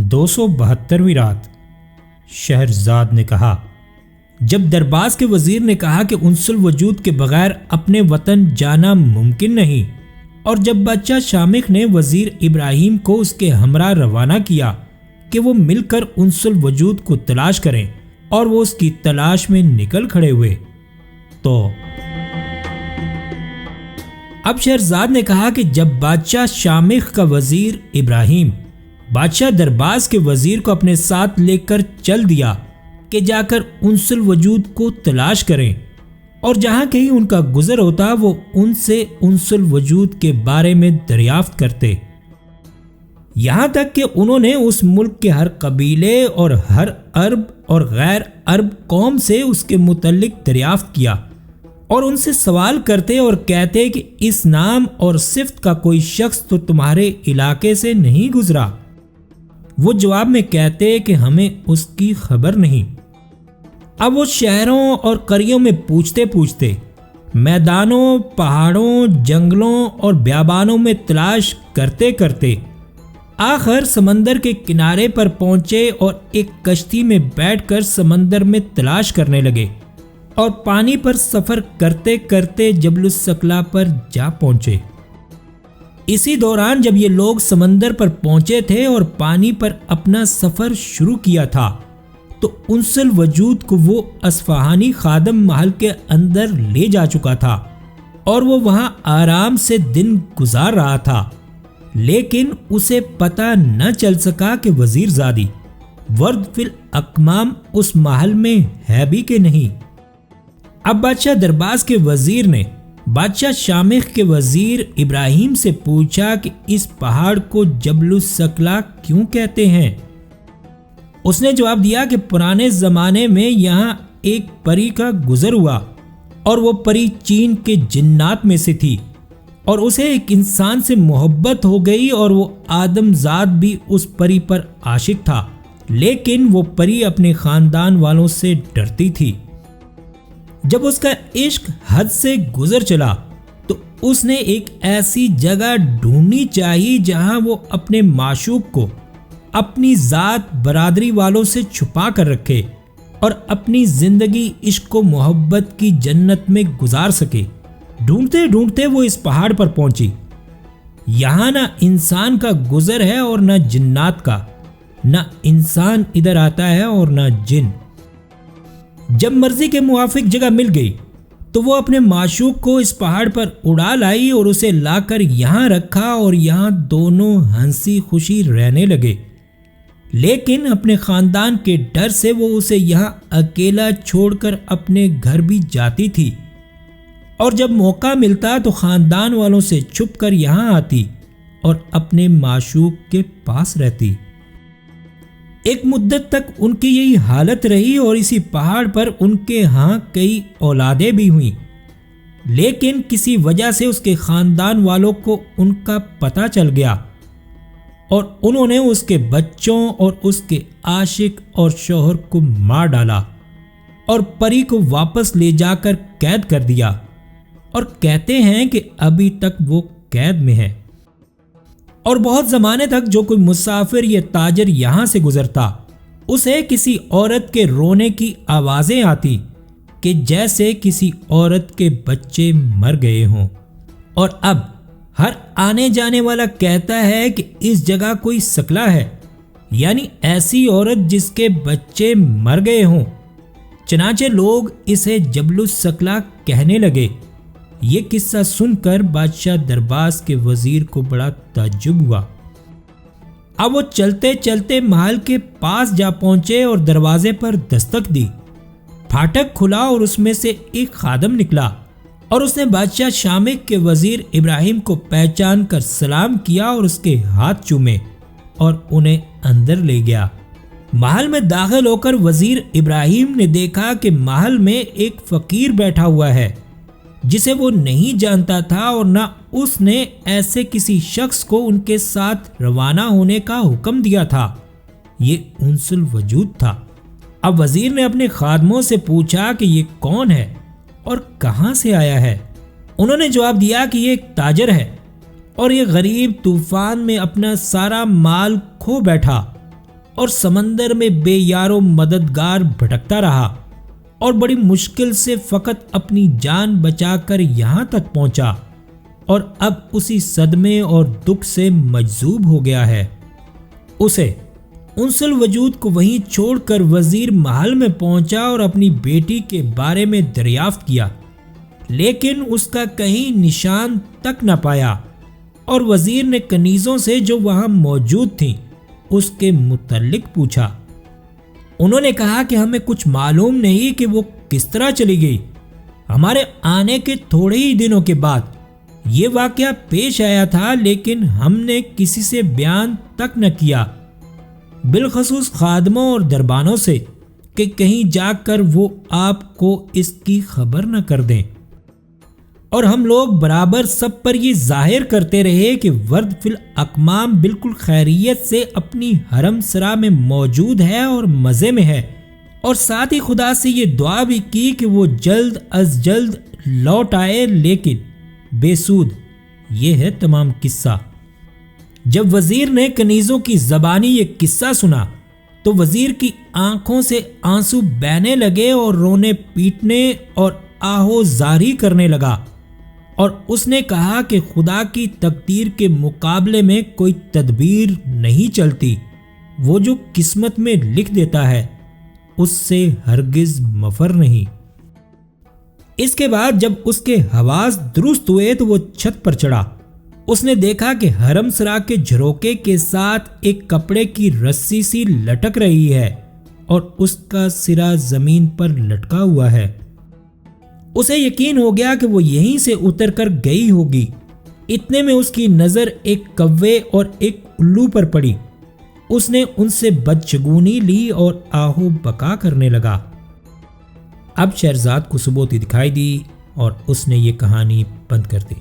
272ویں رات۔ شہرزاد نے کہا، جب درباز کے وزیر نے کہا کہ انس الوجود کے بغیر اپنے وطن جانا ممکن نہیں، اور جب بادشاہ شامخ نے وزیر ابراہیم کو اس کے ہمراہ روانہ کیا کہ وہ مل کر انس الوجود کو تلاش کریں، اور وہ اس کی تلاش میں نکل کھڑے ہوئے، تو اب شہرزاد نے کہا کہ جب بادشاہ شامخ کا وزیر ابراہیم بادشاہ درباز کے وزیر کو اپنے ساتھ لے کر چل دیا کہ جا کر انس الوجود کو تلاش کریں، اور جہاں کہیں ان کا گزر ہوتا وہ ان سے انس الوجود کے بارے میں دریافت کرتے، یہاں تک کہ انہوں نے اس ملک کے ہر قبیلے اور ہر عرب اور غیر عرب قوم سے اس کے متعلق دریافت کیا، اور ان سے سوال کرتے اور کہتے کہ اس نام اور صفت کا کوئی شخص تو تمہارے علاقے سے نہیں گزرا؟ وہ جواب میں کہتے کہ ہمیں اس کی خبر نہیں۔ اب وہ شہروں اور قریوں میں پوچھتے میدانوں، پہاڑوں، جنگلوں اور بیابانوں میں تلاش کرتے کرتے آخر سمندر کے کنارے پر پہنچے، اور ایک کشتی میں بیٹھ کر سمندر میں تلاش کرنے لگے، اور پانی پر سفر کرتے کرتے جبل الثقلا پر جا پہنچے۔ اسی دوران جب یہ لوگ سمندر پر پہنچے تھے اور پانی پر اپنا سفر شروع کیا تھا، تو انس الوجود کو وہ اصفہانی خادم محل کے اندر لے جا چکا تھا، اور وہ وہاں آرام سے دن گزار رہا تھا، لیکن اسے پتہ نہ چل سکا کہ وزیر زادی ورد فی الاکمام اس محل میں ہے بھی کہ نہیں۔ اب بادشاہ درباز کے وزیر نے بادشاہ شامخ کے وزیر ابراہیم سے پوچھا کہ اس پہاڑ کو جبل الثقلا کیوں کہتے ہیں؟ اس نے جواب دیا کہ پرانے زمانے میں یہاں ایک پری کا گزر ہوا، اور وہ پری چین کے جنات میں سے تھی، اور اسے ایک انسان سے محبت ہو گئی، اور وہ آدم ذات بھی اس پری پر عاشق تھا، لیکن وہ پری اپنے خاندان والوں سے ڈرتی تھی۔ جب اس کا عشق حد سے گزر چلا تو اس نے ایک ایسی جگہ ڈھونڈنی چاہی جہاں وہ اپنے معشوق کو اپنی ذات برادری والوں سے چھپا کر رکھے، اور اپنی زندگی عشق و محبت کی جنت میں گزار سکے۔ ڈھونڈتے ڈھونڈتے وہ اس پہاڑ پر پہنچی۔ یہاں نہ انسان کا گزر ہے اور نہ جنات کا، نہ انسان ادھر آتا ہے اور نہ جن۔ جب مرضی کے موافق جگہ مل گئی تو وہ اپنے معشوق کو اس پہاڑ پر اڑا لائی اور اسے لا کر یہاں رکھا، اور یہاں دونوں ہنسی خوشی رہنے لگے، لیکن اپنے خاندان کے ڈر سے وہ اسے یہاں اکیلا چھوڑ کر اپنے گھر بھی جاتی تھی، اور جب موقع ملتا تو خاندان والوں سے چھپ کر یہاں آتی اور اپنے معشوق کے پاس رہتی۔ ایک مدت تک ان کی یہی حالت رہی، اور اسی پہاڑ پر ان کے ہاں کئی اولادیں بھی ہوئیں، لیکن کسی وجہ سے اس کے خاندان والوں کو ان کا پتہ چل گیا، اور انہوں نے اس کے بچوں اور اس کے عاشق اور شوہر کو مار ڈالا، اور پری کو واپس لے جا کر قید کر دیا، اور کہتے ہیں کہ ابھی تک وہ قید میں ہے۔ اور بہت زمانے تک جو کوئی مسافر یا تاجر یہاں سے گزرتا، اسے کسی عورت کے رونے کی آوازیں آتی کہ جیسے کسی عورت کے بچے مر گئے ہوں، اور اب ہر آنے جانے والا کہتا ہے کہ اس جگہ کوئی ثقلا ہے، یعنی ایسی عورت جس کے بچے مر گئے ہوں۔ چنانچہ لوگ اسے جبل الثقلا کہنے لگے۔ یہ قصہ سن کر بادشاہ درباز کے وزیر کو بڑا تعجب ہوا۔ اب وہ چلتے چلتے محل کے پاس جا پہنچے اور دروازے پر دستک دی۔ پھاٹک کھلا اور اس میں سے ایک خادم نکلا، اور اس نے بادشاہ شامخ کے وزیر ابراہیم کو پہچان کر سلام کیا اور اس کے ہاتھ چومے اور انہیں اندر لے گیا۔ محل میں داخل ہو کر وزیر ابراہیم نے دیکھا کہ محل میں ایک فقیر بیٹھا ہوا ہے جسے وہ نہیں جانتا تھا، اور نہ اس نے ایسے کسی شخص کو ان کے ساتھ روانہ ہونے کا حکم دیا تھا۔ یہ انس الوجود تھا۔ اب وزیر نے اپنے خادموں سے پوچھا کہ یہ کون ہے اور کہاں سے آیا ہے؟ انہوں نے جواب دیا کہ یہ ایک تاجر ہے، اور یہ غریب طوفان میں اپنا سارا مال کھو بیٹھا، اور سمندر میں بے یارو مددگار بھٹکتا رہا اور بڑی مشکل سے فقط اپنی جان بچا کر یہاں تک پہنچا، اور اب اسی صدمے اور دکھ سے مجذوب ہو گیا ہے۔ اسے انس الوجود کو وہیں چھوڑ کر وزیر محل میں پہنچا اور اپنی بیٹی کے بارے میں دریافت کیا، لیکن اس کا کہیں نشان تک نہ پایا، اور وزیر نے کنیزوں سے جو وہاں موجود تھیں اس کے متعلق پوچھا۔ انہوں نے کہا کہ ہمیں کچھ معلوم نہیں کہ وہ کس طرح چلی گئی۔ ہمارے آنے کے تھوڑے ہی دنوں کے بعد یہ واقعہ پیش آیا تھا، لیکن ہم نے کسی سے بیان تک نہ کیا، بالخصوص خادموں اور دربانوں سے، کہ کہیں جا کر وہ آپ کو اس کی خبر نہ کر دیں۔ اور ہم لوگ برابر سب پر یہ ظاہر کرتے رہے کہ ورد فی الاکمام بالکل خیریت سے اپنی حرم سرا میں موجود ہے اور مزے میں ہے، اور ساتھ ہی خدا سے یہ دعا بھی کی کہ وہ جلد از جلد لوٹ آئے، لیکن بے سود۔ یہ ہے تمام قصہ۔ جب وزیر نے کنیزوں کی زبانی یہ قصہ سنا تو وزیر کی آنکھوں سے آنسو بہنے لگے اور رونے پیٹنے اور آہو زاری کرنے لگا، اور اس نے کہا کہ خدا کی تقدیر کے مقابلے میں کوئی تدبیر نہیں چلتی، وہ جو قسمت میں لکھ دیتا ہے اس سے ہرگز مفر نہیں۔ اس کے بعد جب اس کے حواس درست ہوئے تو وہ چھت پر چڑھا۔ اس نے دیکھا کہ حرم سرا کے جھروکے کے ساتھ ایک کپڑے کی رسی سی لٹک رہی ہے اور اس کا سرا زمین پر لٹکا ہوا ہے۔ اسے یقین ہو گیا کہ وہ یہیں سے اتر کر گئی ہوگی۔ اتنے میں اس کی نظر ایک کوے اور ایک الو پر پڑی۔ اس نے ان سے بدشگونی لی اور آہو بکا کرنے لگا۔ اب شہرزاد کو ثبوت دکھائی دی اور اس نے یہ کہانی بند کر دی۔